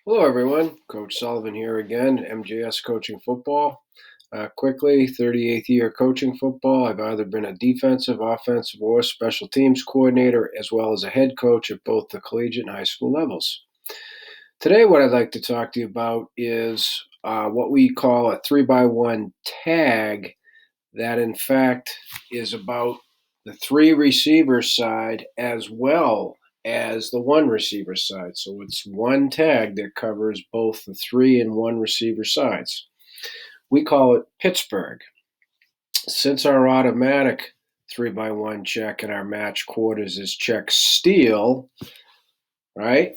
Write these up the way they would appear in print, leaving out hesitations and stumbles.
Hello, everyone. Coach Sullivan here again, MJS Coaching Football. Quickly, 38th year coaching football. I've either been a defensive, offensive, or special teams coordinator, as well as a head coach at both the collegiate and high school levels. Today, what I'd like to talk to you about is what we call a 3x1 tag, that in fact is about the three receiver side as well as the one receiver side. So it's one tag that covers both the three and one receiver sides. We call it Pittsburg. Since our automatic 3x1 check in our match quarters is check steal, right?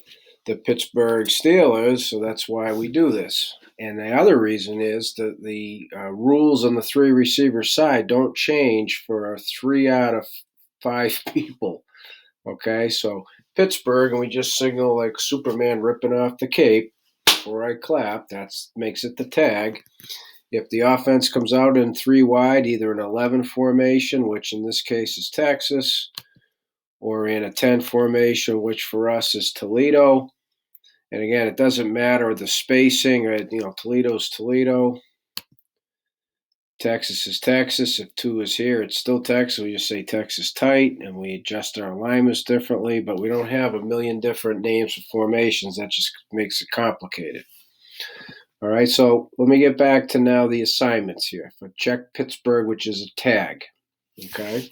The Pittsburgh Steelers, so that's why we do this. And the other reason is that the rules on the three receiver side don't change for 3 out of 5 people. Okay, so Pittsburgh, and we just signal like Superman ripping off the cape before I clap. That makes it the tag. If the offense comes out in three wide, either an 11 formation, which in this case is Texas, or in a 10 formation, which for us is Toledo. And again, it doesn't matter the spacing. Toledo's Toledo. Texas is Texas. If 2 is here, it's still Texas. We just say Texas tight, and we adjust our alignments differently, but we don't have a million different names for formations. That just makes it complicated. All right, so let me get back to now the assignments here. For check Pittsburgh, which is a tag, okay?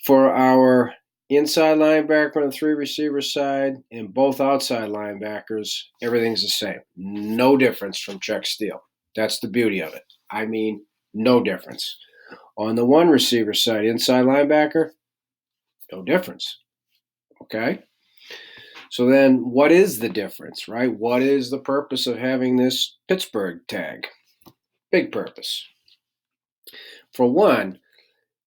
For our inside linebacker on the three receiver side and both outside linebackers, everything's the same. No difference from check steal. That's the beauty of it. I mean, no difference. On the one receiver side, inside linebacker, no difference. Okay? So then what is the difference, right? What is the purpose of having this Pittsburgh tag? Big purpose. For one,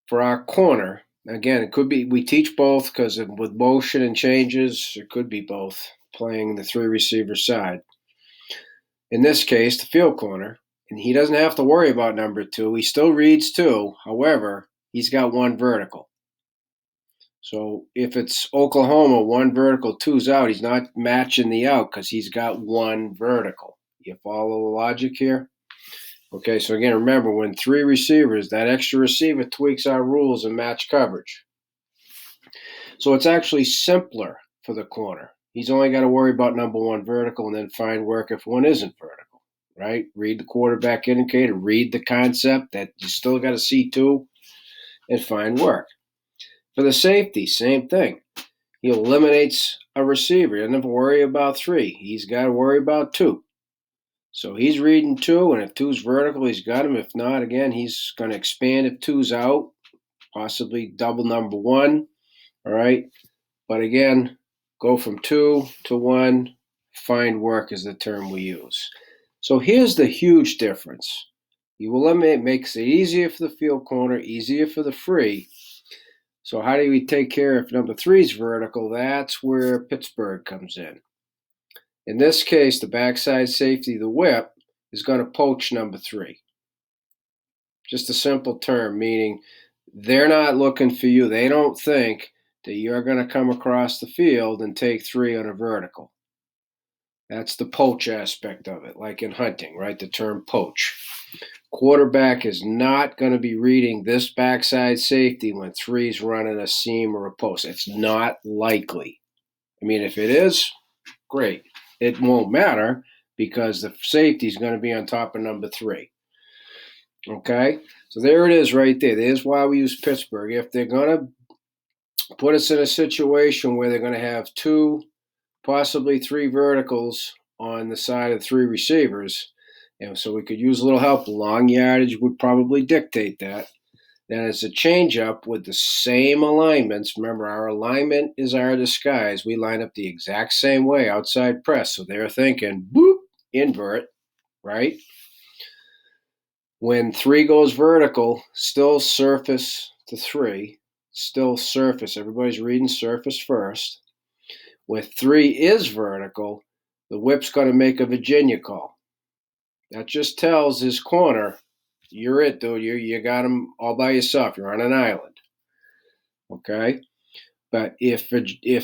for our corner, again, it could be, we teach both because with motion and changes, it could be both playing the three receiver side. In this case, the field corner, and he doesn't have to worry about number 2. He still reads 2. However, he's got one vertical. So if it's Oklahoma, one vertical, 2's out, he's not matching the out because he's got one vertical. You follow the logic here? Okay, so again, remember, when 3 receivers, that extra receiver tweaks our rules in match coverage. So it's actually simpler for the corner. He's only got to worry about number 1 vertical and then find work if one isn't vertical, right? Read the quarterback indicator, read the concept that you still got to see 2 and find work. For the safety, same thing. He eliminates a receiver. He doesn't have to worry about 3. He's got to worry about 2. So he's reading 2, and if 2's vertical, he's got him. If not, again, he's going to expand if 2's out, possibly double number 1, all right? But again, go from 2 to 1, find work is the term we use. So here's the huge difference. You eliminate, makes it easier for the field corner, easier for the free. So how do we take care if number 3's vertical? That's where Pittsburgh comes in. In this case, the backside safety, the whip, is going to poach number 3. Just a simple term, meaning they're not looking for you. They don't think that you're going to come across the field and take 3 on a vertical. That's the poach aspect of it, like in hunting, right? The term poach. Quarterback is not going to be reading this backside safety when 3's running a seam or a post. It's not likely. I mean, if it is, great. It won't matter because the safety is going to be on top of number 3. Okay? So there it is right there. There's why we use Pittsburgh. If they're going to put us in a situation where they're going to have 2, possibly 3 verticals on the side of 3 receivers, and so we could use a little help. Long yardage would probably dictate that. Then it's a change-up with the same alignments. Remember, our alignment is our disguise. We line up the exact same way outside press. So they're thinking, boop, invert, right? When 3 goes vertical, still surface to 3. Still surface. Everybody's reading surface first. When 3 is vertical, the whip's going to make a Virginia call. That just tells his corner, you're it, dude. You got him all by yourself. You're on an island. Okay? But if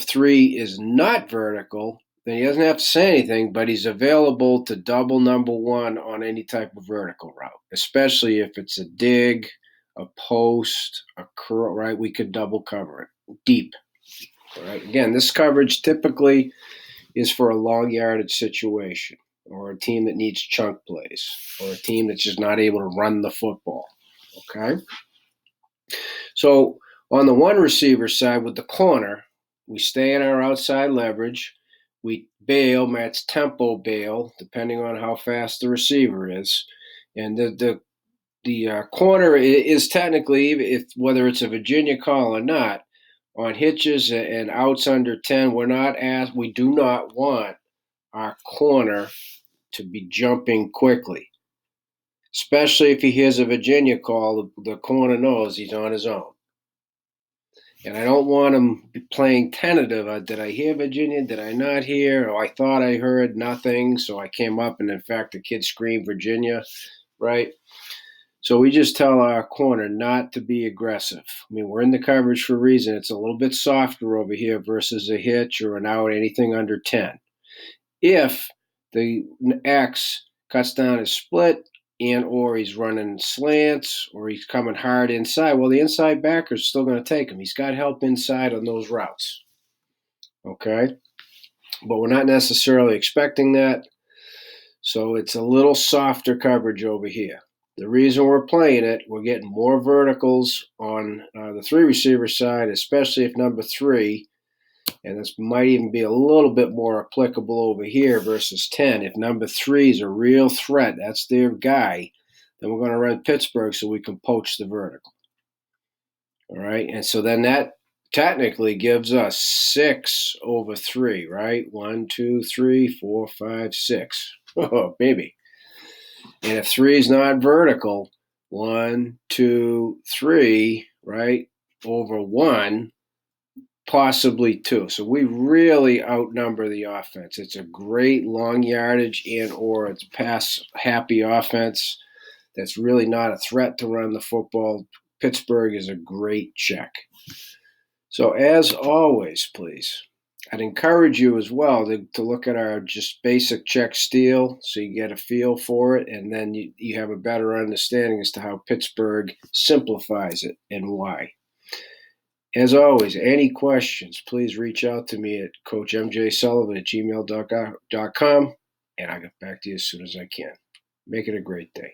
3 is not vertical, then he doesn't have to say anything, but he's available to double number one on any type of vertical route, especially if it's a dig, a post, a curl, right? We could double cover it deep, all right? Again, this coverage typically is for a long yardage situation or a team that needs chunk plays or a team that's just not able to run the football, okay? So on the one receiver side with the corner, we stay in our outside leverage. We bail, match tempo bail, depending on how fast the receiver is. And the corner is technically, if whether it's a Virginia call or not, on hitches and outs under 10, we do not want our corner to be jumping quickly, especially if he hears a Virginia call. The corner knows he's on his own. And I don't want him playing tentative. Did I hear Virginia? Did I not hear? Oh, I thought I heard nothing, so I came up, and in fact, the kid screamed Virginia, right? So we just tell our corner not to be aggressive. I mean, we're in the coverage for a reason. It's a little bit softer over here versus a hitch or an out, anything under 10. If the X cuts down his split, and or he's running slants or he's coming hard inside, well, the inside backer is still going to take him. He's got help inside on those routes. Okay? But we're not necessarily expecting that. So it's a little softer coverage over here. The reason we're playing it, we're getting more verticals on the three receiver side, especially if number three, and this might even be a little bit more applicable over here versus 10. If number three is a real threat, that's their guy, then we're going to run Pittsburgh so we can poach the vertical. All right. And so then that technically gives us 6 over 3, right? 1, 2, 3, 4, 5, 6. Oh, baby. And if 3 is not vertical, 1, 2, 3, right? Over 1. Possibly 2. So we really outnumber the offense. It's a great long yardage and or it's pass happy offense that's really not a threat to run the football. Pittsburgh is a great check. So as always, please, I'd encourage you as well to look at our just basic check steal so you get a feel for it, and then you have a better understanding as to how Pittsburgh simplifies it and why. As always, any questions, please reach out to me at coachmjsullivan@gmail.com, and I'll get back to you as soon as I can. Make it a great day.